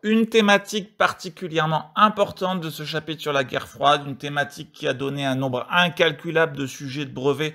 une thématique particulièrement importante de ce chapitre sur la guerre froide, une thématique qui a donné un nombre incalculable de sujets de brevets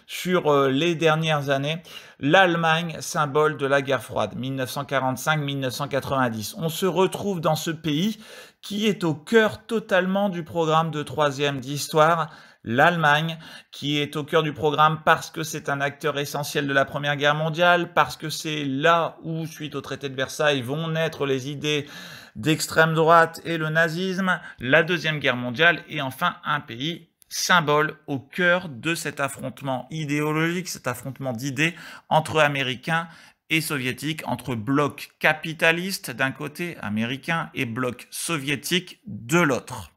sur les dernières années, l'Allemagne, symbole de la guerre froide, 1945-1990. On se retrouve dans ce pays qui est au cœur totalement du programme de troisième d'histoire, l'Allemagne, qui est au cœur du programme parce que c'est un acteur essentiel de la Première Guerre mondiale, parce que c'est là où, suite au traité de Versailles, vont naître les idées d'extrême droite et le nazisme, la Deuxième Guerre mondiale, et enfin un pays symbole au cœur de cet affrontement idéologique, cet affrontement d'idées entre Américains et Soviétiques, entre bloc capitaliste d'un côté américain et bloc soviétique de l'autre.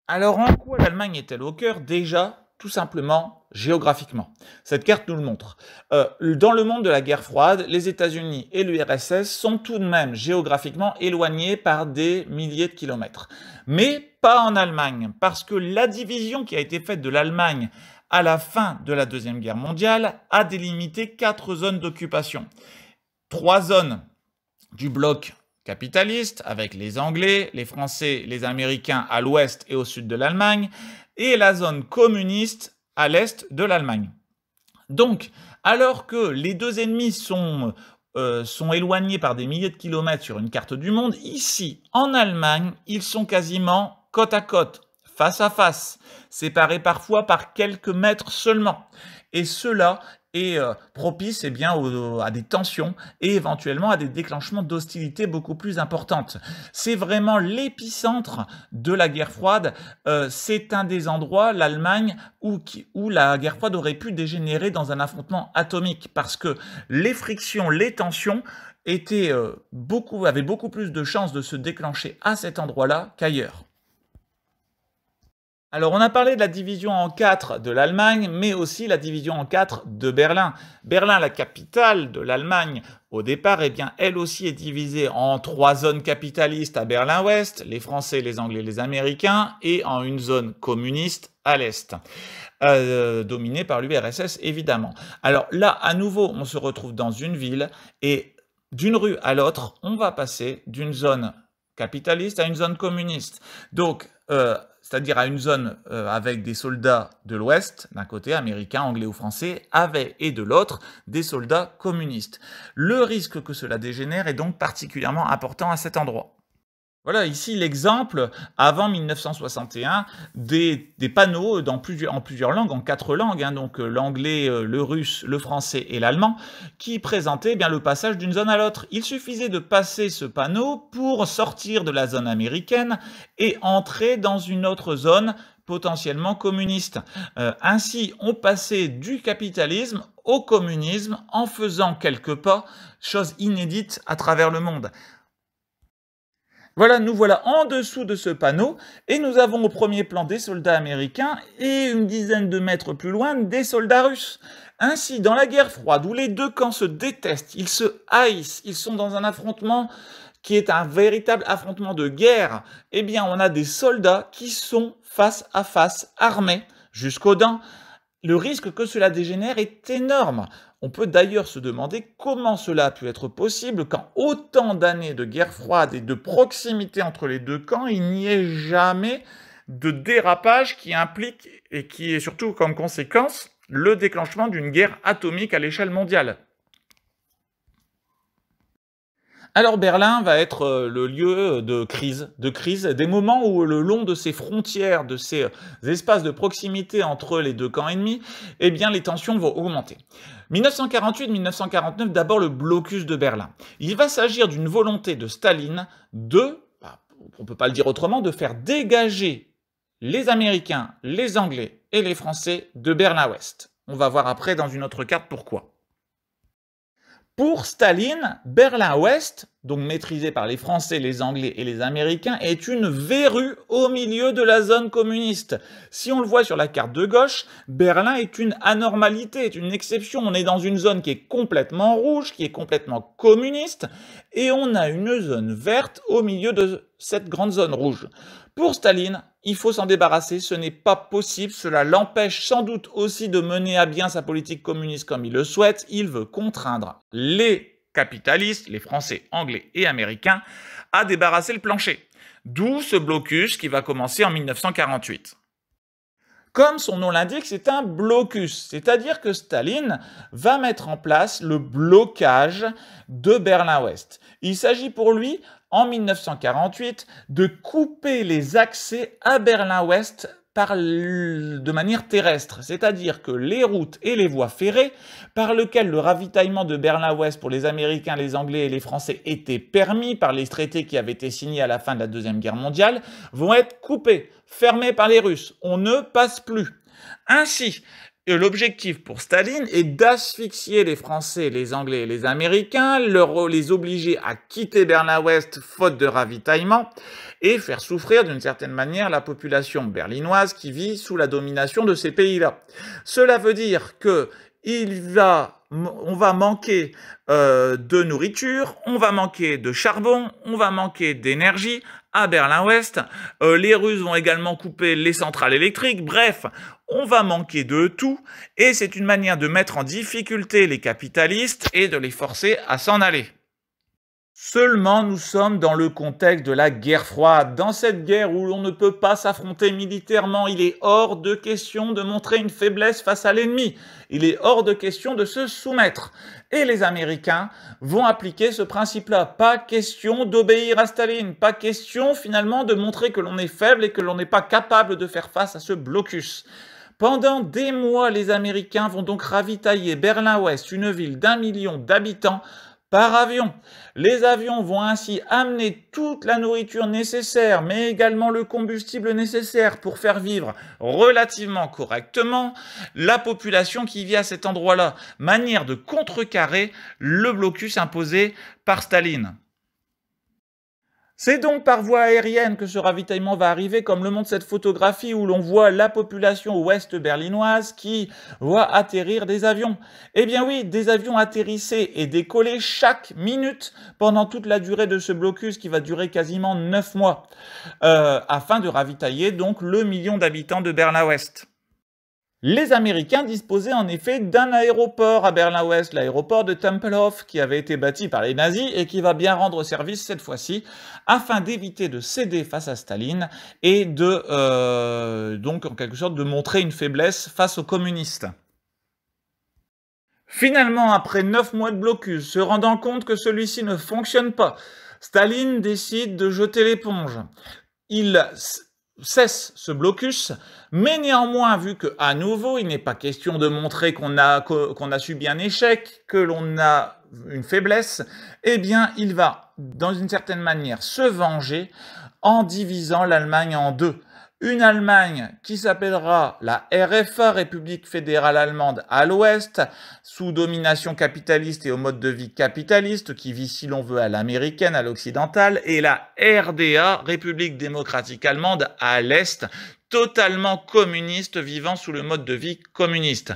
Alors en quoi l'Allemagne est-elle au cœur? Déjà, tout simplement géographiquement. Cette carte nous le montre. Dans le monde de la guerre froide, les États-Unis et l'URSS sont tout de même géographiquement éloignés par des milliers de kilomètres. Mais pas en Allemagne, parce que la division qui a été faite de l'Allemagne à la fin de la Deuxième Guerre mondiale a délimité 4 zones d'occupation. 3 zones du bloc capitaliste, avec les Anglais, les Français, les Américains à l'ouest et au sud de l'Allemagne, et la zone communiste à l'est de l'Allemagne. Donc, alors que les deux ennemis sont éloignés par des milliers de kilomètres sur une carte du monde, ici, en Allemagne, ils sont quasiment côte à côte, face à face, séparés parfois par quelques mètres seulement. Et cela est propice à des tensions et éventuellement à des déclenchements d'hostilité beaucoup plus importantes. C'est vraiment l'épicentre de la guerre froide. C'est un des endroits, l'Allemagne, où la guerre froide aurait pu dégénérer dans un affrontement atomique, parce que les frictions, les tensions avaient beaucoup plus de chances de se déclencher à cet endroit-là qu'ailleurs. Alors, on a parlé de la division en 4 de l'Allemagne, mais aussi la division en 4 de Berlin. Berlin, la capitale de l'Allemagne, au départ, elle aussi est divisée en 3 zones capitalistes à Berlin-Ouest, les Français, les Anglais, les Américains, et en une zone communiste à l'Est, dominée par l'URSS, évidemment. Alors là, à nouveau, on se retrouve dans une ville, et d'une rue à l'autre, on va passer d'une zone capitaliste à une zone communiste. Donc, c'est-à-dire à une zone avec des soldats de l'Ouest, d'un côté, américains, anglais ou français, et de l'autre, des soldats communistes. Le risque que cela dégénère est donc particulièrement important à cet endroit. Voilà ici l'exemple, avant 1961, des panneaux en plusieurs langues, en 4 langues, donc l'anglais, le russe, le français et l'allemand, qui présentaient le passage d'une zone à l'autre. Il suffisait de passer ce panneau pour sortir de la zone américaine et entrer dans une autre zone potentiellement communiste. Ainsi, on passait du capitalisme au communisme en faisant quelques pas, chose inédite à travers le monde. Voilà, nous voilà en dessous de ce panneau, et nous avons au premier plan des soldats américains, et une dizaine de mètres plus loin, des soldats russes. Ainsi, dans la guerre froide, où les deux camps se détestent, ils se haïssent, ils sont dans un affrontement qui est un véritable affrontement de guerre, on a des soldats qui sont face à face, armés, jusqu'aux dents. Le risque que cela dégénère est énorme. On peut d'ailleurs se demander comment cela a pu être possible quand autant d'années de guerre froide et de proximité entre les deux camps, il n'y ait jamais de dérapage qui implique et qui ait surtout comme conséquence le déclenchement d'une guerre atomique à l'échelle mondiale. Alors Berlin va être le lieu de crise, des moments où le long de ces frontières, de ces espaces de proximité entre les deux camps ennemis, les tensions vont augmenter. 1948-1949, d'abord le blocus de Berlin. Il va s'agir d'une volonté de Staline on ne peut pas le dire autrement, de faire dégager les Américains, les Anglais et les Français de Berlin-Ouest. On va voir après dans une autre carte pourquoi. Pour Staline, Berlin-Ouest, donc maîtrisé par les Français, les Anglais et les Américains, est une verrue au milieu de la zone communiste. Si on le voit sur la carte de gauche, Berlin est une anormalité, est une exception. On est dans une zone qui est complètement rouge, qui est complètement communiste, et on a une zone verte au milieu de cette grande zone rouge. Pour Staline, il faut s'en débarrasser, ce n'est pas possible, cela l'empêche sans doute aussi de mener à bien sa politique communiste comme il le souhaite. Il veut contraindre les capitalistes, les Français, Anglais et Américains, à débarrasser le plancher. D'où ce blocus qui va commencer en 1948. Comme son nom l'indique, c'est un blocus, c'est-à-dire que Staline va mettre en place le blocage de Berlin-Ouest. Il s'agit pour lui, en 1948, de couper les accès à Berlin-Ouest de manière terrestre, c'est-à-dire que les routes et les voies ferrées par lesquelles le ravitaillement de Berlin-Ouest pour les Américains, les Anglais et les Français était permis par les traités qui avaient été signés à la fin de la Deuxième Guerre mondiale, vont être coupés, fermés par les Russes. On ne passe plus. Ainsi, l'objectif pour Staline est d'asphyxier les Français, les Anglais et les Américains, les obliger à quitter Berlin-Ouest faute de ravitaillement et faire souffrir d'une certaine manière la population berlinoise qui vit sous la domination de ces pays-là. Cela veut dire que on va manquer de nourriture, on va manquer de charbon, on va manquer d'énergie à Berlin-Ouest. Les Russes vont également couper les centrales électriques. Bref, on va manquer de tout et c'est une manière de mettre en difficulté les capitalistes et de les forcer à s'en aller. Seulement, nous sommes dans le contexte de la guerre froide. Dans cette guerre où l'on ne peut pas s'affronter militairement, il est hors de question de montrer une faiblesse face à l'ennemi. Il est hors de question de se soumettre. Et les Américains vont appliquer ce principe-là. Pas question d'obéir à Staline. Pas question finalement de montrer que l'on est faible et que l'on n'est pas capable de faire face à ce blocus. Pendant des mois, les Américains vont donc ravitailler Berlin-Ouest, une ville d'1 million d'habitants, par avion. Les avions vont ainsi amener toute la nourriture nécessaire, mais également le combustible nécessaire pour faire vivre relativement correctement la population qui vit à cet endroit-là, manière de contrecarrer le blocus imposé par Staline. C'est donc par voie aérienne que ce ravitaillement va arriver, comme le montre cette photographie où l'on voit la population ouest berlinoise qui voit atterrir des avions. Eh bien oui, des avions atterrissaient et décollaient chaque minute pendant toute la durée de ce blocus qui va durer quasiment 9 mois, afin de ravitailler donc le million d'habitants de Berlin-Ouest. Les Américains disposaient en effet d'un aéroport à Berlin-Ouest, l'aéroport de Tempelhof, qui avait été bâti par les nazis et qui va bien rendre service cette fois-ci, afin d'éviter de céder face à Staline et donc en quelque sorte de montrer une faiblesse face aux communistes. Finalement, après 9 mois de blocus, se rendant compte que celui-ci ne fonctionne pas, Staline décide de jeter l'éponge. Il cesse ce blocus, mais néanmoins, vu qu'à nouveau, il n'est pas question de montrer qu'on a subi un échec, que l'on a une faiblesse, eh bien, il va, dans une certaine manière, se venger en divisant l'Allemagne en deux. Une Allemagne qui s'appellera la RFA, République fédérale allemande à l'ouest, sous domination capitaliste et au mode de vie capitaliste, qui vit, si l'on veut, à l'américaine, à l'occidentale, et la RDA, République démocratique allemande, à l'est, totalement communiste, vivant sous le mode de vie communiste.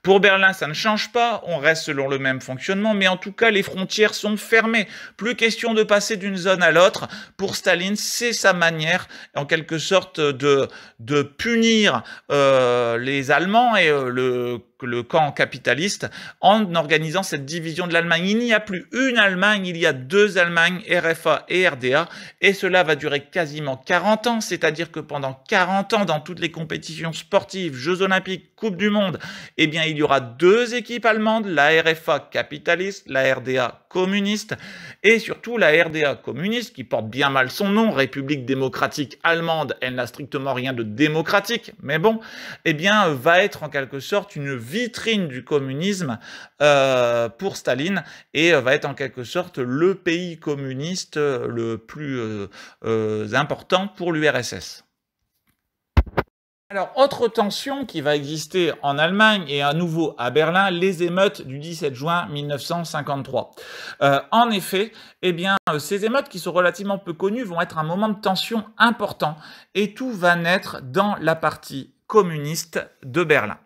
Pour Berlin, ça ne change pas, on reste selon le même fonctionnement, mais en tout cas, les frontières sont fermées. Plus question de passer d'une zone à l'autre. Pour Staline, c'est sa manière, en quelque sorte, de punir les Allemands et le camp capitaliste en organisant cette division de l'Allemagne. Il n'y a plus une Allemagne, il y a deux Allemagnes, RFA et RDA, et cela va durer quasiment 40 ans, c'est-à-dire que pendant 40 ans, dans toutes les compétitions sportives, Jeux Olympiques, Coupe du Monde, eh bien, il y aura deux équipes allemandes, la RFA capitaliste, la RDA communiste, et surtout la RDA communiste, qui porte bien mal son nom, République démocratique allemande, elle n'a strictement rien de démocratique, mais bon, eh bien, va être en quelque sorte une vitrine du communisme pour Staline et va être en quelque sorte le pays communiste le plus important pour l'URSS. Alors, autre tension qui va exister en Allemagne et à nouveau à Berlin, les émeutes du 17 juin 1953. En effet, eh bien, ces émeutes qui sont relativement peu connues vont être un moment de tension important et tout va naître dans la partie communiste de Berlin.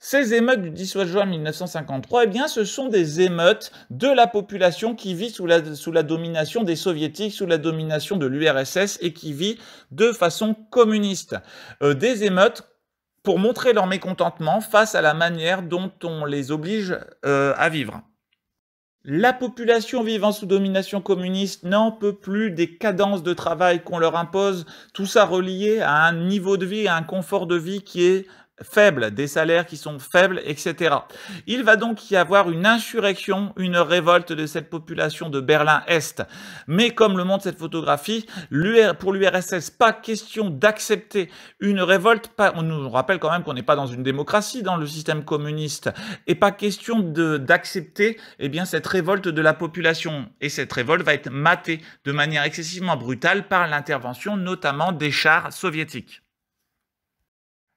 Ces émeutes du 18 juin 1953, eh bien, ce sont des émeutes de la population qui vit sous la domination des soviétiques, sous la domination de l'URSS et qui vit de façon communiste. Des émeutes pour montrer leur mécontentement face à la manière dont on les oblige à vivre. La population vivant sous domination communiste n'en peut plus des cadences de travail qu'on leur impose, tout ça relié à un niveau de vie, à un confort de vie qui est faible, des salaires qui sont faibles, etc. Il va donc y avoir une insurrection, une révolte de cette population de Berlin-Est. Mais comme le montre cette photographie, pour l'URSS, pas question d'accepter une révolte. On nous rappelle quand même qu'on n'est pas dans une démocratie dans le système communiste. Et pas question d'accepter cette révolte de la population. Et cette révolte va être matée de manière excessivement brutale par l'intervention notamment des chars soviétiques.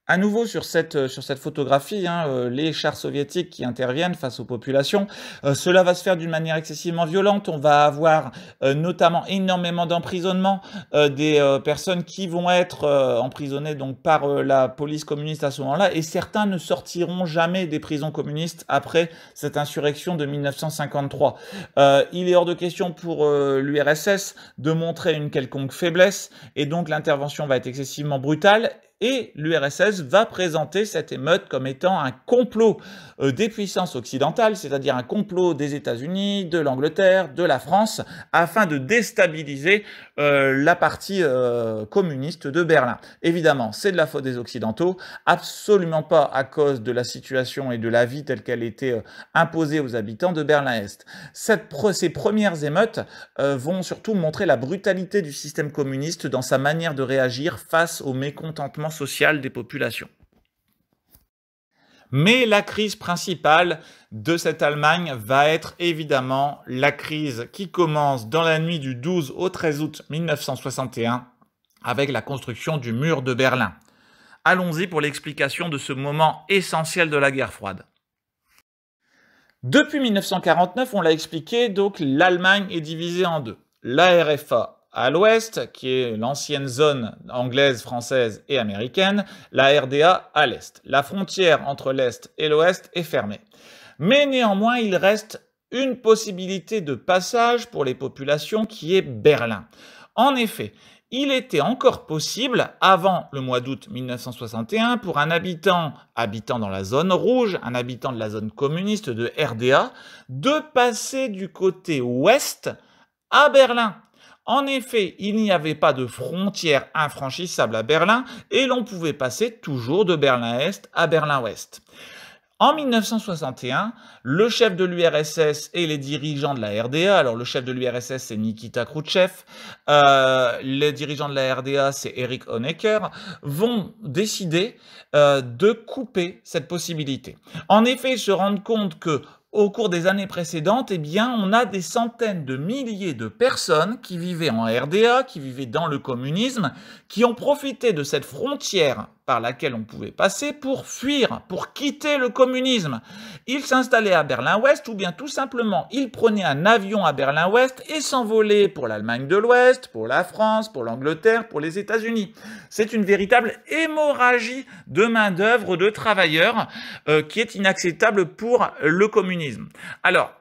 À nouveau sur cette photographie, les chars soviétiques qui interviennent face aux populations, cela va se faire d'une manière excessivement violente. On va avoir notamment énormément d'emprisonnements, des personnes qui vont être emprisonnées donc par la police communiste à ce moment-là, et certains ne sortiront jamais des prisons communistes après cette insurrection de 1953. Il est hors de question pour l'URSS de montrer une quelconque faiblesse, et donc l'intervention va être excessivement brutale. Et l'URSS va présenter cette émeute comme étant un complot des puissances occidentales, c'est-à-dire un complot des États-Unis, de l'Angleterre, de la France, afin de déstabiliser la partie communiste de Berlin. Évidemment, c'est de la faute des Occidentaux, absolument pas à cause de la situation et de la vie telle qu'elle était imposée aux habitants de Berlin-Est. Ces premières émeutes vont surtout montrer la brutalité du système communiste dans sa manière de réagir face au mécontentement social des populations. Mais la crise principale de cette Allemagne va être évidemment la crise qui commence dans la nuit du 12 au 13 août 1961 avec la construction du mur de Berlin. Allons-y pour l'explication de ce moment essentiel de la guerre froide. Depuis 1949, on l'a expliqué, donc l'Allemagne est divisée en deux. La RFA à l'ouest, qui est l'ancienne zone anglaise, française et américaine, la RDA à l'est. La frontière entre l'est et l'ouest est fermée. Mais néanmoins, il reste une possibilité de passage pour les populations qui est Berlin. En effet, il était encore possible, avant le mois d'août 1961, pour un habitant dans la zone rouge, un habitant de la zone communiste de RDA, de passer du côté ouest à Berlin. En effet, il n'y avait pas de frontière infranchissable à Berlin et l'on pouvait passer toujours de Berlin-Est à Berlin-Ouest. En 1961, le chef de l'URSS et les dirigeants de la RDA, alors le chef de l'URSS c'est Nikita Khrouchtchev, les dirigeants de la RDA c'est Erich Honecker, vont décider de couper cette possibilité. En effet, ils se rendent compte que au cours des années précédentes, on a des centaines de milliers de personnes qui vivaient en RDA, qui vivaient dans le communisme, qui ont profité de cette frontière par laquelle on pouvait passer pour fuir, pour quitter le communisme. Ils s'installaient à Berlin-Ouest ou bien tout simplement, ils prenaient un avion à Berlin-Ouest et s'envolaient pour l'Allemagne de l'Ouest, pour la France, pour l'Angleterre, pour les États-Unis. C'est une véritable hémorragie de main-d'œuvre, de travailleurs qui est inacceptable pour le communisme. Alors,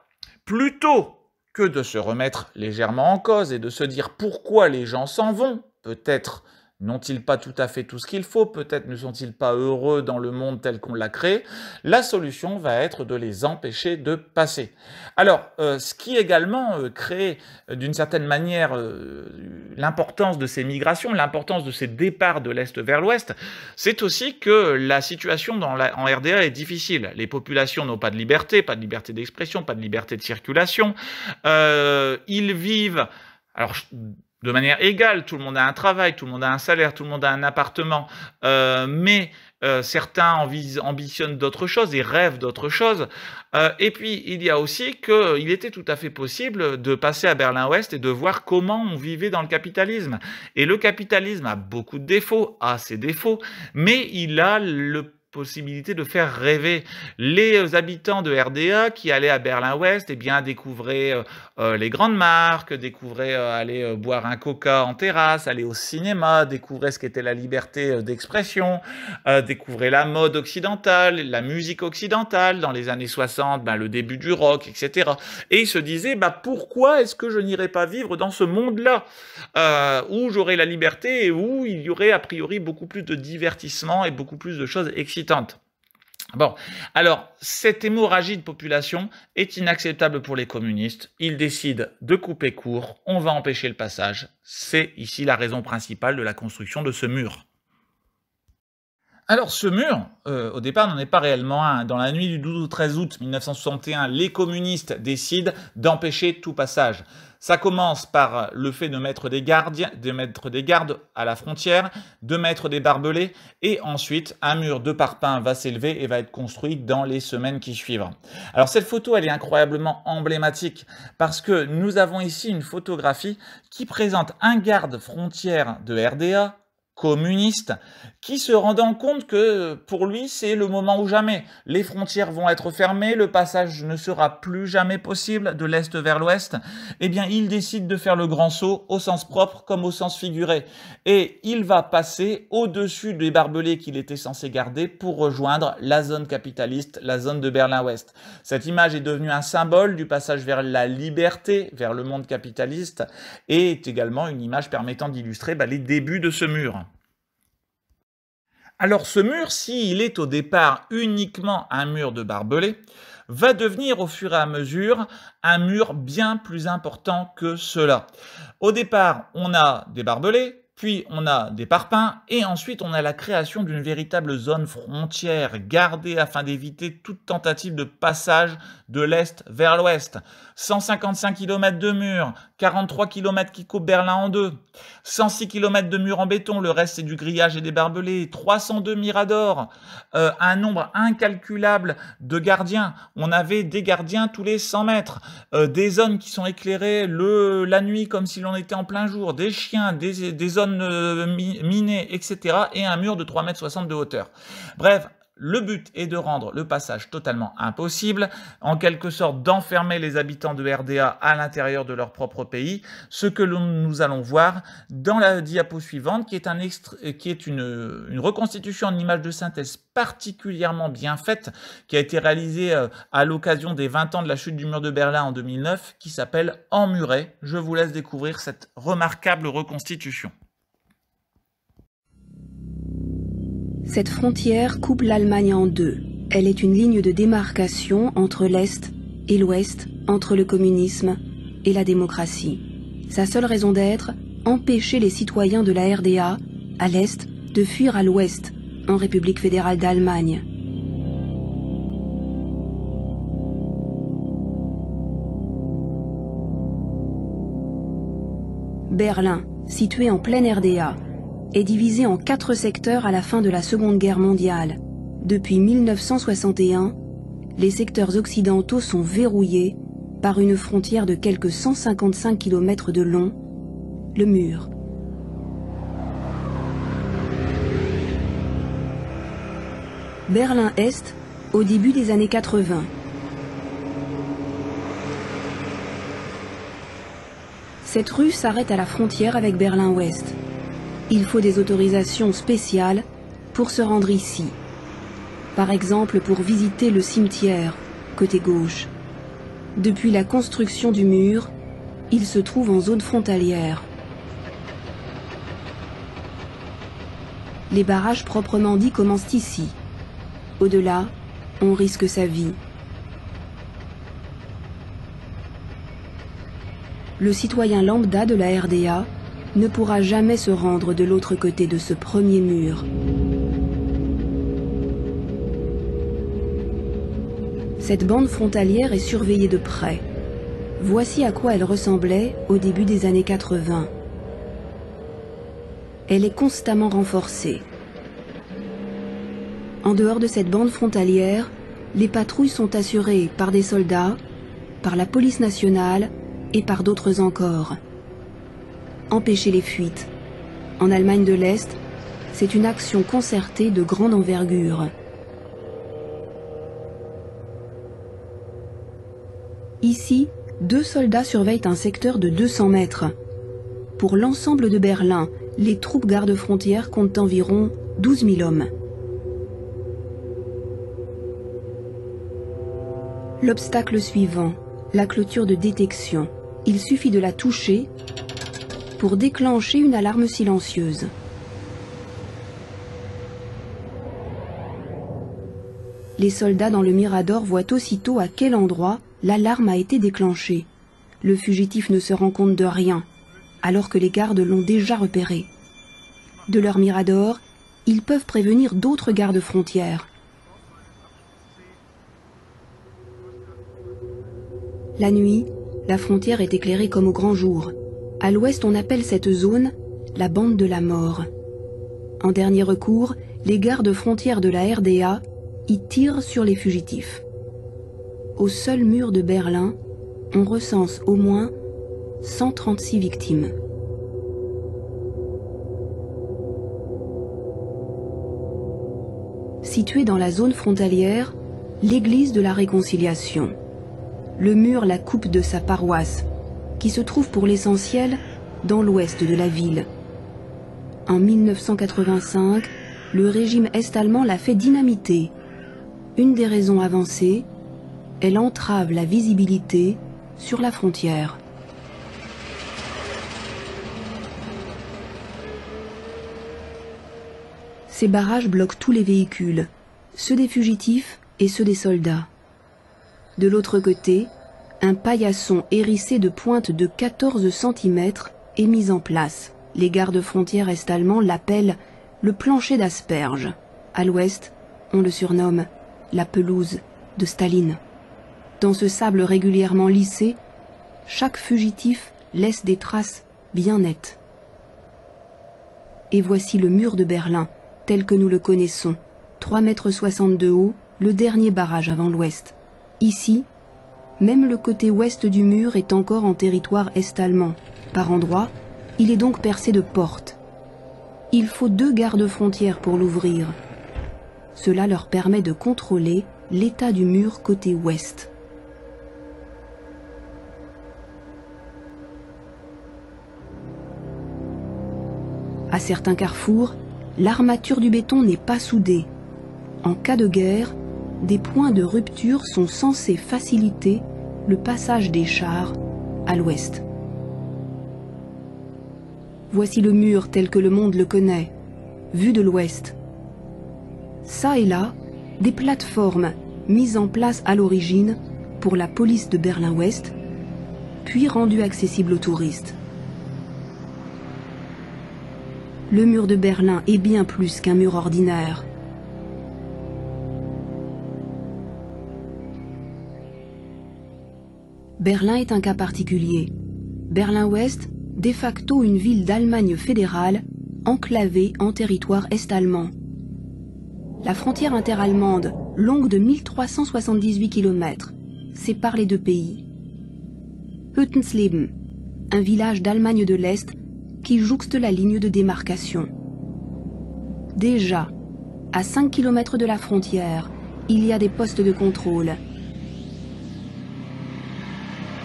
plutôt que de se remettre légèrement en cause et de se dire pourquoi les gens s'en vont, peut-être n'ont-ils pas tout à fait tout ce qu'il faut, peut-être ne sont-ils pas heureux dans le monde tel qu'on l'a créé, la solution va être de les empêcher de passer. Alors, ce qui également crée d'une certaine manière l'importance de ces migrations, l'importance de ces départs de l'Est vers l'Ouest, c'est aussi que la situation en RDA est difficile. Les populations n'ont pas de liberté d'expression, pas de liberté de circulation. Ils vivent... Alors, de manière égale, tout le monde a un travail, tout le monde a un salaire, tout le monde a un appartement, mais certains ambitionnent d'autres choses et rêvent d'autres choses. Et puis, il y a aussi qu'il était tout à fait possible de passer à Berlin-Ouest et de voir comment on vivait dans le capitalisme. Et le capitalisme a beaucoup de défauts, a ses défauts, mais il a la possibilité de faire rêver les habitants de RDA qui allaient à Berlin-Ouest, découvraient les grandes marques, découvraient aller boire un coca en terrasse, aller au cinéma, découvraient ce qu'était la liberté d'expression, découvraient la mode occidentale, la musique occidentale dans les années 60, le début du rock, etc. Et ils se disaient, pourquoi est-ce que je n'irais pas vivre dans ce monde-là où j'aurais la liberté et où il y aurait a priori beaucoup plus de divertissement et beaucoup plus de choses excitantes. Bon, alors, cette hémorragie de population est inacceptable pour les communistes. Ils décident de couper court, on va empêcher le passage. C'est ici la raison principale de la construction de ce mur. Alors ce mur, au départ, n'en est pas réellement un. Dans la nuit du 12 au 13 août 1961, les communistes décident d'empêcher tout passage. Ça commence par le fait de mettre des gardes à la frontière, de mettre des barbelés, et ensuite un mur de parpaing va s'élever et va être construit dans les semaines qui suivent. Alors cette photo, elle est incroyablement emblématique parce que nous avons ici une photographie qui présente un garde frontière de RDA, communiste, qui se rendant compte que pour lui, c'est le moment ou jamais. Les frontières vont être fermées, le passage ne sera plus jamais possible de l'Est vers l'Ouest. Eh bien, il décide de faire le grand saut au sens propre comme au sens figuré. Et il va passer au-dessus des barbelés qu'il était censé garder pour rejoindre la zone capitaliste, la zone de Berlin-Ouest. Cette image est devenue un symbole du passage vers la liberté, vers le monde capitaliste, et est également une image permettant d'illustrer les débuts de ce mur. Alors ce mur, s'il est au départ uniquement un mur de barbelés, va devenir au fur et à mesure un mur bien plus important que cela. Au départ, on a des barbelés, puis on a des parpaings, et ensuite on a la création d'une véritable zone frontière gardée afin d'éviter toute tentative de passage de l'Est vers l'Ouest. 155 km de murs, 43 km qui coupent Berlin en deux, 106 km de murs en béton, le reste c'est du grillage et des barbelés, 302 miradors, un nombre incalculable de gardiens. On avait des gardiens tous les 100 mètres, des zones qui sont éclairées la nuit comme si l'on était en plein jour, des chiens, des zones minées, etc. et un mur de 3,60 m de hauteur. Bref, le but est de rendre le passage totalement impossible, en quelque sorte d'enfermer les habitants de RDA à l'intérieur de leur propre pays, ce que nous allons voir dans la diapo suivante, qui est une reconstitution en image de synthèse particulièrement bien faite, qui a été réalisée à l'occasion des 20 ans de la chute du mur de Berlin en 2009, qui s'appelle Emmuré. Je vous laisse découvrir cette remarquable reconstitution. Cette frontière coupe l'Allemagne en deux. Elle est une ligne de démarcation entre l'Est et l'Ouest, entre le communisme et la démocratie. Sa seule raison d'être, empêcher les citoyens de la RDA, à l'Est, de fuir à l'Ouest, en République fédérale d'Allemagne. Berlin, situé en pleine RDA, est divisé en 4 secteurs à la fin de la Seconde Guerre mondiale. Depuis 1961, les secteurs occidentaux sont verrouillés par une frontière de quelques 155 km de long, le mur. Berlin-Est, au début des années 80. Cette rue s'arrête à la frontière avec Berlin-Ouest. Il faut des autorisations spéciales pour se rendre ici. Par exemple, pour visiter le cimetière, côté gauche. Depuis la construction du mur, il se trouve en zone frontalière. Les barrages proprement dits commencent ici. Au-delà, on risque sa vie. Le citoyen lambda de la RDA ne pourra jamais se rendre de l'autre côté de ce premier mur. Cette bande frontalière est surveillée de près. Voici à quoi elle ressemblait au début des années 80. Elle est constamment renforcée. En dehors de cette bande frontalière, les patrouilles sont assurées par des soldats, par la police nationale et par d'autres encore. Empêcher les fuites. En Allemagne de l'Est, c'est une action concertée de grande envergure. Ici, 2 soldats surveillent un secteur de 200 mètres. Pour l'ensemble de Berlin, les troupes gardes-frontières comptent environ 12 000 hommes. L'obstacle suivant, la clôture de détection. Il suffit de la toucher pour déclencher une alarme silencieuse. Les soldats dans le Mirador voient aussitôt à quel endroit l'alarme a été déclenchée. Le fugitif ne se rend compte de rien, alors que les gardes l'ont déjà repéré. De leur Mirador, ils peuvent prévenir d'autres gardes frontières. La nuit, la frontière est éclairée comme au grand jour. À l'ouest, on appelle cette zone la bande de la mort. En dernier recours, les gardes frontières de la RDA y tirent sur les fugitifs. Au seul mur de Berlin, on recense au moins 136 victimes. Située dans la zone frontalière, l'église de la Réconciliation. Le mur la coupe de sa paroisse, qui se trouve pour l'essentiel dans l'ouest de la ville. En 1985, le régime est-allemand l'a fait dynamiter. Une des raisons avancées, elle entrave la visibilité sur la frontière. Ces barrages bloquent tous les véhicules, ceux des fugitifs et ceux des soldats. De l'autre côté, un paillasson hérissé de pointes de 14 cm est mis en place. Les gardes frontières est-allemands l'appellent le plancher d'asperges. À l'ouest, on le surnomme la pelouse de Staline. Dans ce sable régulièrement lissé, chaque fugitif laisse des traces bien nettes. Et voici le mur de Berlin, tel que nous le connaissons. 3,60 m de haut, le dernier barrage avant l'ouest. Ici, même le côté ouest du mur est encore en territoire est-allemand. Par endroits, il est donc percé de portes. Il faut 2 gardes frontières pour l'ouvrir. Cela leur permet de contrôler l'état du mur côté ouest. À certains carrefours, l'armature du béton n'est pas soudée. En cas de guerre, des points de rupture sont censés faciliter le passage des chars à l'ouest. Voici le mur tel que le monde le connaît, vu de l'ouest. Ça et là, des plateformes mises en place à l'origine pour la police de Berlin-Ouest, puis rendues accessibles aux touristes. Le mur de Berlin est bien plus qu'un mur ordinaire. Berlin est un cas particulier. Berlin-Ouest, de facto une ville d'Allemagne fédérale, enclavée en territoire est-allemand. La frontière interallemande, longue de 1378 km, sépare les deux pays. Hüttensleben, un village d'Allemagne de l'Est qui jouxte la ligne de démarcation. Déjà, à 5 km de la frontière, il y a des postes de contrôle.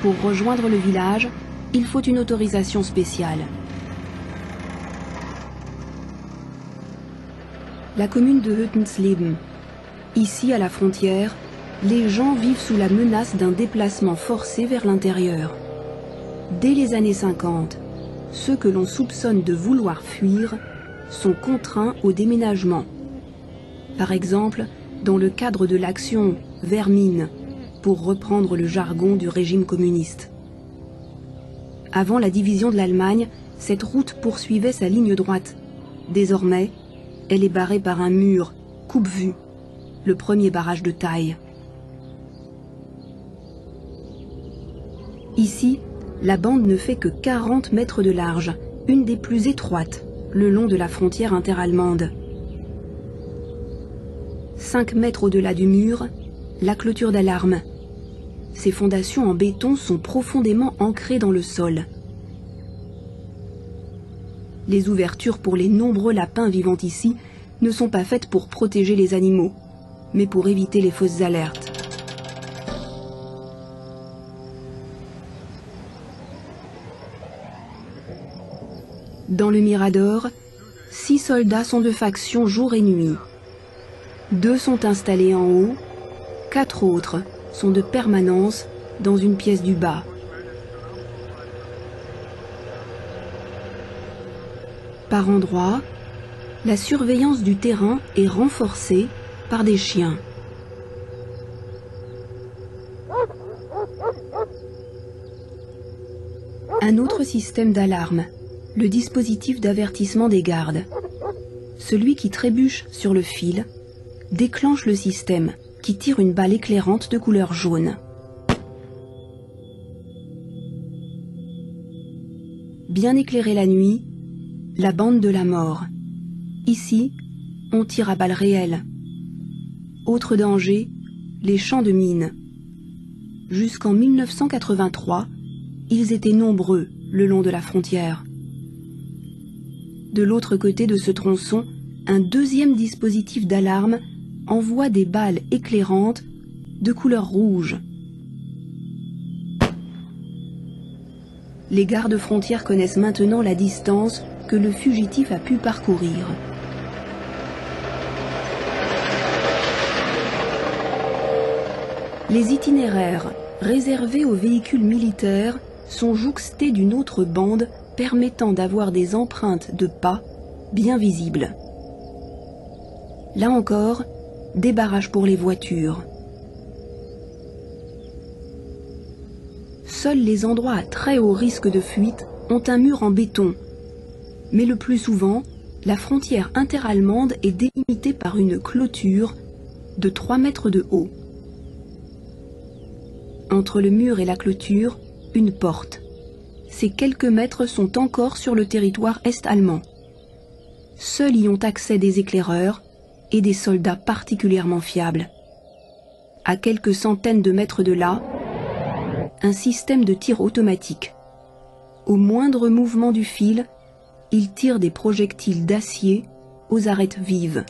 Pour rejoindre le village, il faut une autorisation spéciale. La commune de Hüttensleben. Ici, à la frontière, les gens vivent sous la menace d'un déplacement forcé vers l'intérieur. Dès les années 50, ceux que l'on soupçonne de vouloir fuir sont contraints au déménagement. Par exemple, dans le cadre de l'action « Vermine », pour reprendre le jargon du régime communiste. Avant la division de l'Allemagne, cette route poursuivait sa ligne droite. Désormais, elle est barrée par un mur, coupe-vue, le premier barrage de taille. Ici, la bande ne fait que 40 mètres de large, une des plus étroites, le long de la frontière interallemande. 5 mètres au-delà du mur, la clôture d'alarme. Ces fondations en béton sont profondément ancrées dans le sol. Les ouvertures pour les nombreux lapins vivant ici ne sont pas faites pour protéger les animaux, mais pour éviter les fausses alertes. Dans le Mirador, 6 soldats sont de faction jour et nuit. 2 sont installés en haut, 4 autres sont de permanence dans une pièce du bas. Par endroits, la surveillance du terrain est renforcée par des chiens. Un autre système d'alarme, le dispositif d'avertissement des gardes. Celui qui trébuche sur le fil déclenche le système qui tire une balle éclairante de couleur jaune. Bien éclairée la nuit, la bande de la mort. Ici, on tire à balles réelles. Autre danger, les champs de mines. Jusqu'en 1983, ils étaient nombreux le long de la frontière. De l'autre côté de ce tronçon, un deuxième dispositif d'alarme envoie des balles éclairantes de couleur rouge. Les gardes frontières connaissent maintenant la distance que le fugitif a pu parcourir. Les itinéraires réservés aux véhicules militaires sont jouxtés d'une autre bande permettant d'avoir des empreintes de pas bien visibles. Là encore, des barrages pour les voitures. Seuls les endroits à très haut risque de fuite ont un mur en béton. Mais le plus souvent, la frontière interallemande est délimitée par une clôture de 3 mètres de haut. Entre le mur et la clôture, une porte. Ces quelques mètres sont encore sur le territoire est-allemand. Seuls y ont accès des éclaireurs et des soldats particulièrement fiables. À quelques centaines de mètres de là, un système de tir automatique. Au moindre mouvement du fil, il tire des projectiles d'acier aux arêtes vives.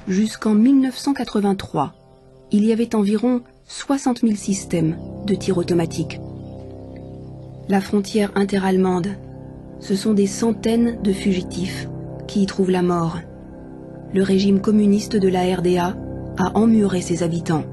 Jusqu'en 1983, il y avait environ 60 000 systèmes de tir automatique. La frontière interallemande, ce sont des centaines de fugitifs qui y trouvent la mort. Le régime communiste de la RDA a emmuré ses habitants.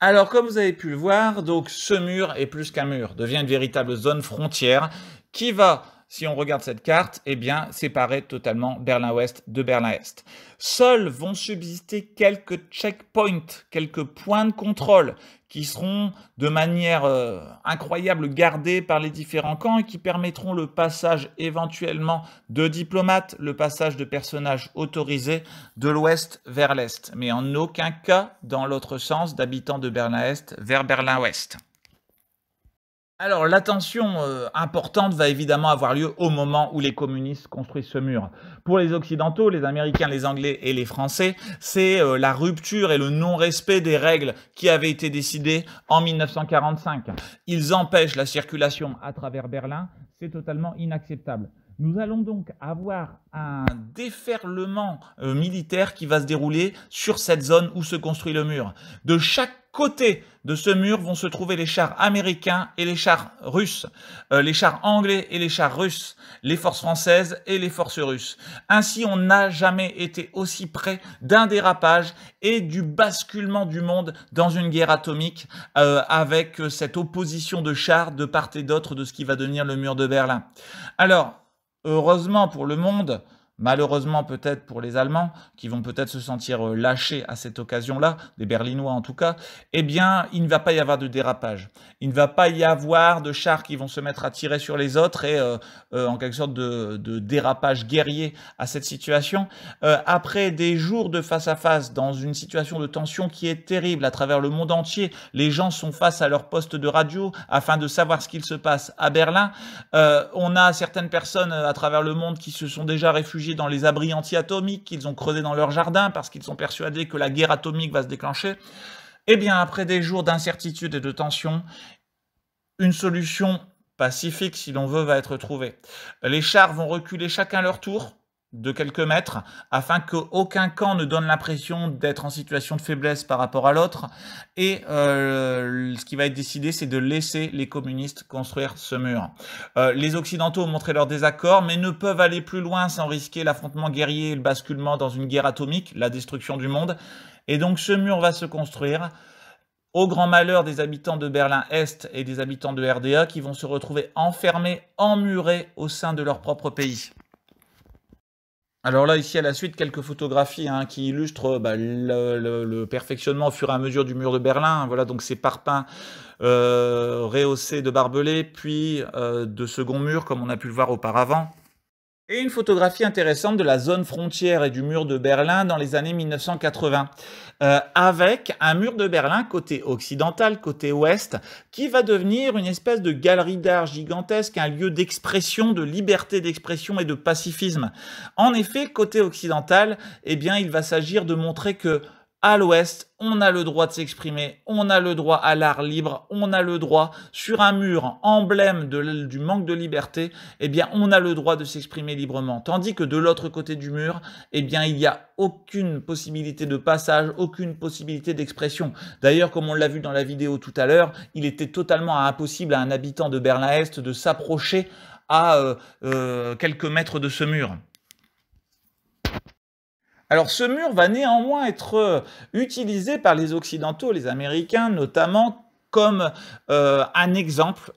Alors, comme vous avez pu le voir, donc ce mur est plus qu'un mur, devient une véritable zone frontière qui va, si on regarde cette carte, eh bien, séparer totalement Berlin-Ouest de Berlin-Est. Seuls vont subsister quelques checkpoints, quelques points de contrôle qui seront de manière incroyable gardés par les différents camps et qui permettront le passage éventuellement de diplomates, le passage de personnages autorisés de l'ouest vers l'est, mais en aucun cas dans l'autre sens d'habitants de Berlin-Est vers Berlin-Ouest. Alors, la tension importante va évidemment avoir lieu au moment où les communistes construisent ce mur. Pour les Occidentaux, les Américains, les Anglais et les Français, c'est la rupture et le non-respect des règles qui avaient été décidées en 1945. Ils empêchent la circulation à travers Berlin, c'est totalement inacceptable. Nous allons donc avoir un déferlement militaire qui va se dérouler sur cette zone où se construit le mur. De chaque côté de ce mur vont se trouver les chars américains et les chars russes, les chars anglais et les chars russes, les forces françaises et les forces russes. Ainsi, on n'a jamais été aussi près d'un dérapage et du basculement du monde dans une guerre atomique avec cette opposition de chars de part et d'autre de ce qui va devenir le mur de Berlin. Alors, heureusement pour le monde, malheureusement peut-être pour les Allemands, qui vont peut-être se sentir lâchés à cette occasion-là, les Berlinois en tout cas, eh bien, il ne va pas y avoir de dérapage. Il ne va pas y avoir de chars qui vont se mettre à tirer sur les autres et en quelque sorte de dérapage guerrier à cette situation. Après des jours de face-à-face, dans une situation de tension qui est terrible à travers le monde entier, les gens sont face à leur poste de radio afin de savoir ce qu'il se passe à Berlin. On a certaines personnes à travers le monde qui se sont déjà réfugiées dans les abris anti-atomiques qu'ils ont creusés dans leur jardin parce qu'ils sont persuadés que la guerre atomique va se déclencher. Eh bien, après des jours d'incertitude et de tension, une solution pacifique, si l'on veut, va être trouvée. Les chars vont reculer chacun leur tour de quelques mètres, afin qu'aucun camp ne donne l'impression d'être en situation de faiblesse par rapport à l'autre. Et ce qui va être décidé, c'est de laisser les communistes construire ce mur. Les Occidentaux ont montré leur désaccord, mais ne peuvent aller plus loin sans risquer l'affrontement guerrier et le basculement dans une guerre atomique, la destruction du monde. Et donc ce mur va se construire, au grand malheur des habitants de Berlin-Est et des habitants de RDA qui vont se retrouver enfermés, emmurés au sein de leur propre pays. Alors là, ici, à la suite, quelques photographies qui illustrent le perfectionnement au fur et à mesure du mur de Berlin. Voilà, donc ces parpaings rehaussés de barbelés, puis de second mur, comme on a pu le voir auparavant. Et une photographie intéressante de la zone frontière et du mur de Berlin dans les années 1980, avec un mur de Berlin côté occidental, côté ouest, qui va devenir une espèce de galerie d'art gigantesque, un lieu d'expression, de liberté d'expression et de pacifisme. En effet, côté occidental, eh bien, il va s'agir de montrer que à l'ouest, on a le droit de s'exprimer, on a le droit à l'art libre, on a le droit, sur un mur emblème du manque de liberté, eh bien, on a le droit de s'exprimer librement. Tandis que de l'autre côté du mur, eh bien, il n'y a aucune possibilité de passage, aucune possibilité d'expression. D'ailleurs, comme on l'a vu dans la vidéo tout à l'heure, il était totalement impossible à un habitant de Berlin-Est de s'approcher à quelques mètres de ce mur. Alors ce mur va néanmoins être utilisé par les Occidentaux, les Américains notamment, comme un exemple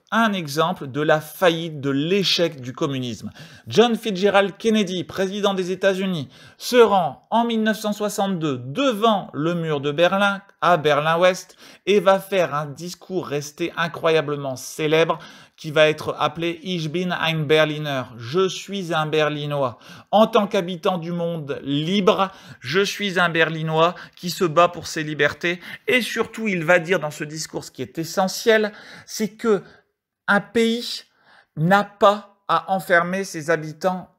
de la faillite, de l'échec du communisme. John Fitzgerald Kennedy, président des États-Unis, se rend en 1962 devant le mur de Berlin, à Berlin-Ouest, et va faire un discours resté incroyablement célèbre qui va être appelé « Ich bin ein Berliner », « Je suis un Berlinois ». En tant qu'habitant du monde libre, je suis un Berlinois qui se bat pour ses libertés. Et surtout, il va dire dans ce discours ce qui est essentiel, c'est que un pays n'a pas à enfermer ses habitants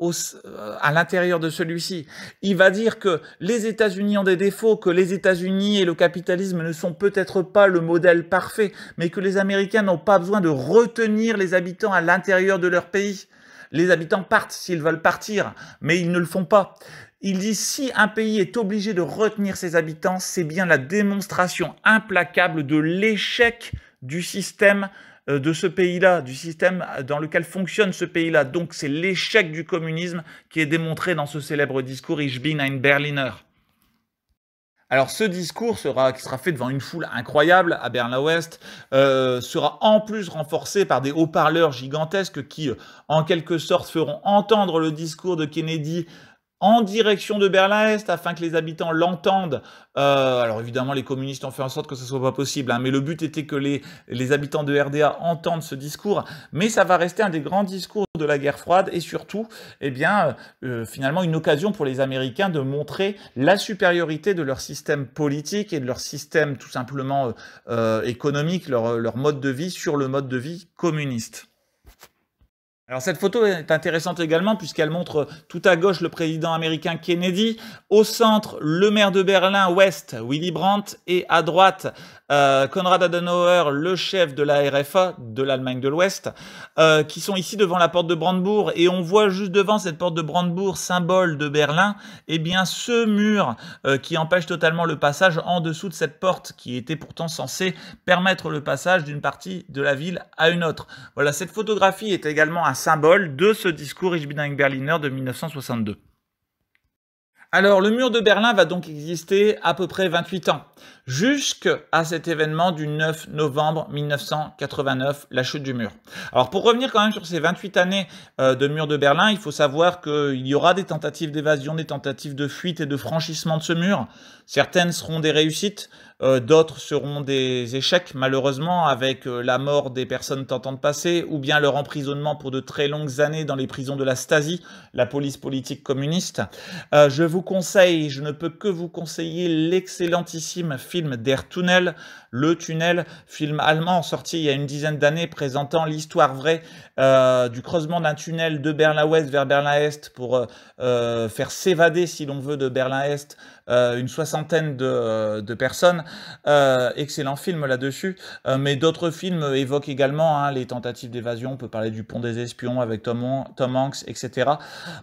à l'intérieur de celui-ci. Il va dire que les États-Unis ont des défauts, que les États-Unis et le capitalisme ne sont peut-être pas le modèle parfait, mais que les Américains n'ont pas besoin de retenir les habitants à l'intérieur de leur pays. Les habitants partent s'ils veulent partir, mais ils ne le font pas. Il dit si un pays est obligé de retenir ses habitants, c'est bien la démonstration implacable de l'échec du système de ce pays-là, du système dans lequel fonctionne ce pays-là. Donc c'est l'échec du communisme qui est démontré dans ce célèbre discours « Ich bin ein Berliner ». Alors ce discours qui sera fait devant une foule incroyable à Berlin-Ouest sera en plus renforcé par des haut-parleurs gigantesques qui, en quelque sorte, feront entendre le discours de Kennedy en direction de Berlin-Est, afin que les habitants l'entendent. Alors évidemment, les communistes ont fait en sorte que ce ne soit pas possible, mais le but était que les habitants de RDA entendent ce discours. Mais ça va rester un des grands discours de la guerre froide, et surtout, eh bien, finalement, une occasion pour les Américains de montrer la supériorité de leur système politique et de leur système tout simplement économique, leur mode de vie sur le mode de vie communiste. Alors cette photo est intéressante également puisqu'elle montre tout à gauche le président américain Kennedy, au centre le maire de Berlin-Ouest, Willy Brandt, et à droite Konrad Adenauer, le chef de la RFA, de l'Allemagne de l'Ouest, qui sont ici devant la porte de Brandebourg, et on voit juste devant cette porte de Brandebourg, symbole de Berlin, eh bien ce mur qui empêche totalement le passage en dessous de cette porte, qui était pourtant censée permettre le passage d'une partie de la ville à une autre. Voilà, cette photographie est également un symbole de ce discours Ich bin ein Berliner de 1962. Alors, le mur de Berlin va donc exister à peu près 28 ans, jusqu'à cet événement du 9 novembre 1989, la chute du mur. Alors, pour revenir quand même sur ces 28 années de mur de Berlin, il faut savoir qu'il y aura des tentatives d'évasion, des tentatives de fuite et de franchissement de ce mur. Certaines seront des réussites, d'autres seront des échecs, malheureusement, avec la mort des personnes tentant de passer, ou bien leur emprisonnement pour de très longues années dans les prisons de la Stasi, la police politique communiste. Je vous conseille, je ne peux que vous conseiller l'excellentissime film Der Tunnel, Le Tunnel, film allemand sorti il y a une dizaine d'années présentant l'histoire vraie du creusement d'un tunnel de Berlin-Ouest vers Berlin-Est pour faire s'évader, si l'on veut, de Berlin-Est une soixantaine de personnes. excellent film là-dessus, mais d'autres films évoquent également hein, les tentatives d'évasion. On peut parler du Pont des Espions avec Tom Hanks, etc.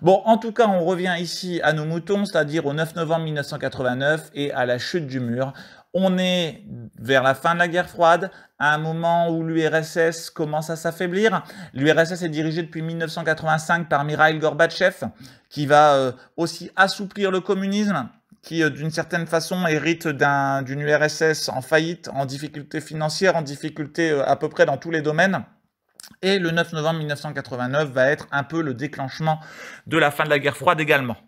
Bon, en tout cas, on revient ici à nos moutons, c'est-à-dire au 9 novembre 1989 et à la chute du mur. On est vers la fin de la guerre froide, à un moment où l'URSS commence à s'affaiblir. L'URSS est dirigée depuis 1985 par Mikhaïl Gorbatchev, qui va aussi assouplir le communisme, qui d'une certaine façon hérite d'une URSS en faillite, en difficulté financière, en difficulté à peu près dans tous les domaines. Et le 9 novembre 1989 va être un peu le déclenchement de la fin de la guerre froide également.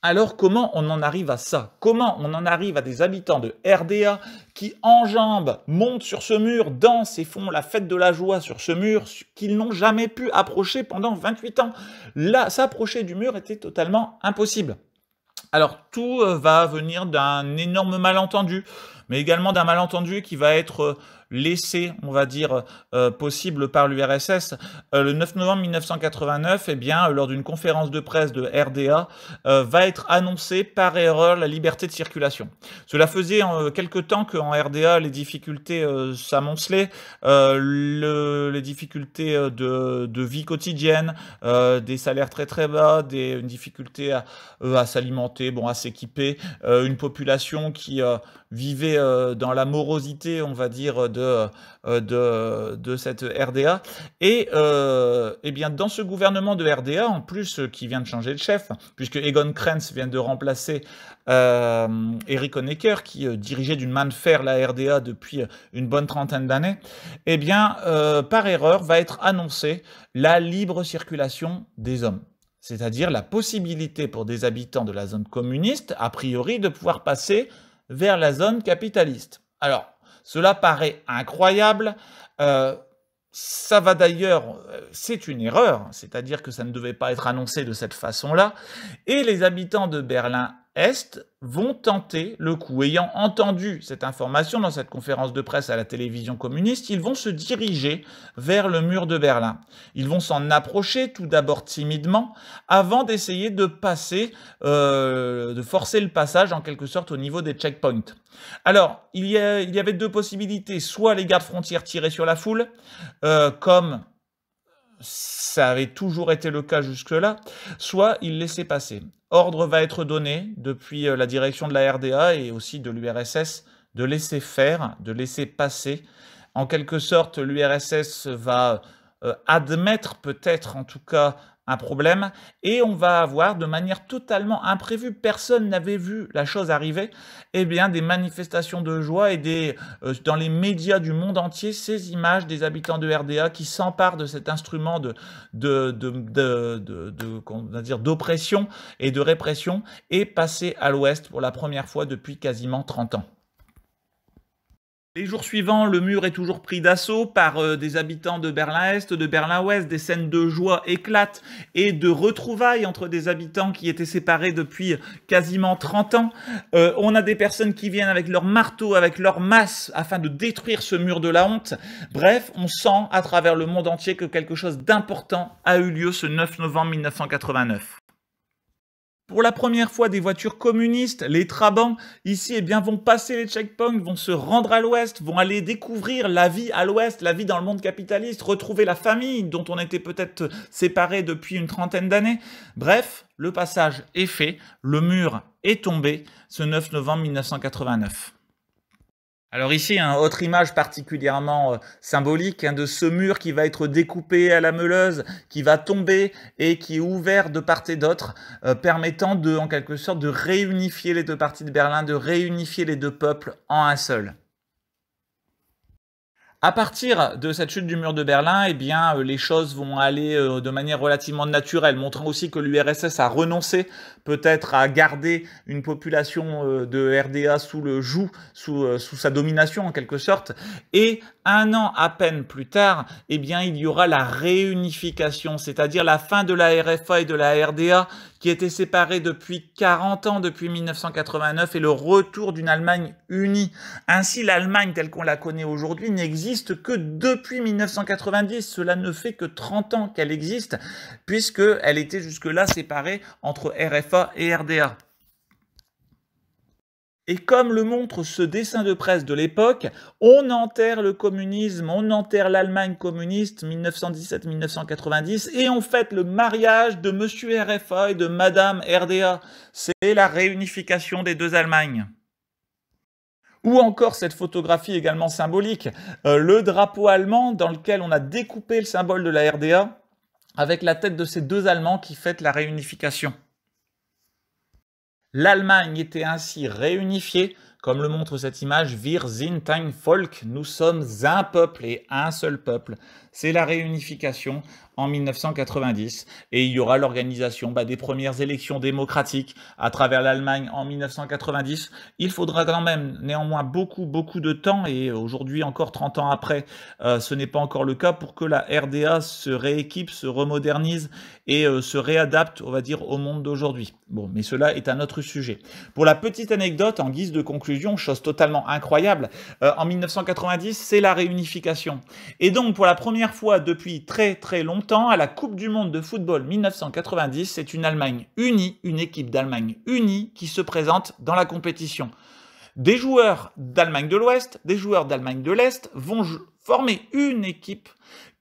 Alors comment on en arrive à ça? Comment on en arrive à des habitants de RDA qui enjambent, montent sur ce mur, dansent et font la fête de la joie sur ce mur qu'ils n'ont jamais pu approcher pendant 28 ans? Là, s'approcher du mur était totalement impossible. Alors tout va venir d'un énorme malentendu, mais également d'un malentendu qui va être laissé, on va dire, possible par l'URSS. Le 9 novembre 1989, eh bien, lors d'une conférence de presse de RDA, va être annoncée par erreur la liberté de circulation. Cela faisait quelque temps qu'en RDA, les difficultés s'amoncelaient, les difficultés de vie quotidienne, des salaires très très bas, une difficulté à s'alimenter, bon, à s'équiper, une population qui vivait dans la morosité, on va dire, de cette RDA. Et bien, dans ce gouvernement de RDA, en plus, qui vient de changer de chef, puisque Egon Krenz vient de remplacer Erich Honecker, qui dirigeait d'une main de fer la RDA depuis une bonne trentaine d'années, eh bien, par erreur, va être annoncée la libre circulation des hommes. C'est-à-dire la possibilité pour des habitants de la zone communiste, a priori, de pouvoir passer vers la zone capitaliste. Alors, cela paraît incroyable. Ça va d'ailleurs, c'est une erreur, c'est-à-dire que ça ne devait pas être annoncé de cette façon-là. Et les habitants de Berlin-Est vont tenter le coup. Ayant entendu cette information dans cette conférence de presse à la télévision communiste, ils vont se diriger vers le mur de Berlin. Ils vont s'en approcher tout d'abord timidement, avant d'essayer de passer, de forcer le passage en quelque sorte au niveau des checkpoints. Alors, il y avait deux possibilités. Soit les gardes frontières tiraient sur la foule, comme ça avait toujours été le cas jusque-là, soit ils laissaient passer. Ordre va être donné depuis la direction de la RDA et aussi de l'URSS de laisser faire, de laisser passer. En quelque sorte, l'URSS va admettre peut-être en tout cas un problème, et on va avoir de manière totalement imprévue, personne n'avait vu la chose arriver, eh bien des manifestations de joie et dans les médias du monde entier, ces images des habitants de RDA qui s'emparent de cet instrument d'oppression et de répression et passées à l'Ouest pour la première fois depuis quasiment 30 ans. Les jours suivants, le mur est toujours pris d'assaut par des habitants de Berlin-Est, de Berlin-Ouest. Des scènes de joie éclatent et de retrouvailles entre des habitants qui étaient séparés depuis quasiment 30 ans. On a des personnes qui viennent avec leur marteau, avec leur masse, afin de détruire ce mur de la honte. Bref, on sent à travers le monde entier que quelque chose d'important a eu lieu ce 9 novembre 1989. Pour la première fois, des voitures communistes, les Trabants, ici, eh bien, vont passer les checkpoints, vont se rendre à l'Ouest, vont aller découvrir la vie à l'Ouest, la vie dans le monde capitaliste, retrouver la famille dont on était peut-être séparés depuis une trentaine d'années. Bref, le passage est fait, le mur est tombé ce 9 novembre 1989. Alors ici, une autre image particulièrement symbolique de ce mur qui va être découpé à la meuleuse, qui va tomber et qui est ouvert de part et d'autre, permettant en quelque sorte de réunifier les deux parties de Berlin, de réunifier les deux peuples en un seul. À partir de cette chute du mur de Berlin, eh bien, les choses vont aller de manière relativement naturelle, montrant aussi que l'URSS a renoncé peut-être à garder une population de RDA sous le joug, sous sa domination en quelque sorte. Et un an à peine plus tard, eh bien, il y aura la réunification, c'est-à-dire la fin de la RFA et de la RDA qui étaient séparées depuis 40 ans, depuis 1989, et le retour d'une Allemagne unie. Ainsi, l'Allemagne telle qu'on la connaît aujourd'hui n'existe que depuis 1990. Cela ne fait que 30 ans qu'elle existe, puisqu'elle était jusque-là séparée entre RFA et RDA. Et comme le montre ce dessin de presse de l'époque, on enterre le communisme, on enterre l'Allemagne communiste 1917-1990 et on fête le mariage de Monsieur RFA et de Madame RDA. C'est la réunification des deux Allemagnes. Ou encore cette photographie également symbolique, le drapeau allemand dans lequel on a découpé le symbole de la RDA avec la tête de ces deux Allemands qui fêtent la réunification. L'Allemagne était ainsi réunifiée, comme le montre cette image, Wir sind ein Volk, nous sommes un peuple et un seul peuple. C'est la réunification en 1990 et il y aura l'organisation des premières élections démocratiques à travers l'Allemagne en 1990. Il faudra quand même néanmoins beaucoup de temps et aujourd'hui encore 30 ans après, ce n'est pas encore le cas pour que la RDA se rééquipe, se remodernise et se réadapte, on va dire, au monde d'aujourd'hui. Bon, mais cela est un autre sujet. Pour la petite anecdote, en guise de conclusion, chose totalement incroyable, en 1990, c'est la réunification. Et donc, pour la première fois depuis très longtemps, à la Coupe du Monde de football 1990, c'est une Allemagne unie, une équipe d'Allemagne unie qui se présente dans la compétition. Des joueurs d'Allemagne de l'Ouest, des joueurs d'Allemagne de l'Est vont former une équipe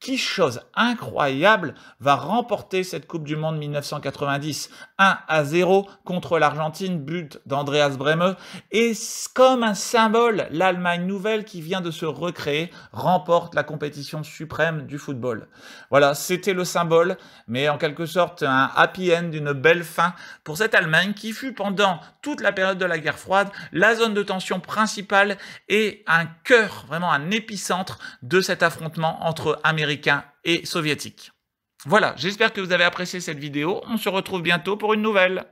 qui, chose incroyable, va remporter cette Coupe du Monde 1990 1-0 contre l'Argentine, but d'Andreas Brehme. Et comme un symbole, l'Allemagne nouvelle qui vient de se recréer remporte la compétition suprême du football. Voilà, c'était le symbole, mais en quelque sorte un happy end, une belle fin pour cette Allemagne qui fut pendant toute la période de la guerre froide la zone de tension principale et un cœur, vraiment un épicentre de cet affrontement entre Américains et Soviétiques. Voilà, j'espère que vous avez apprécié cette vidéo. On se retrouve bientôt pour une nouvelle.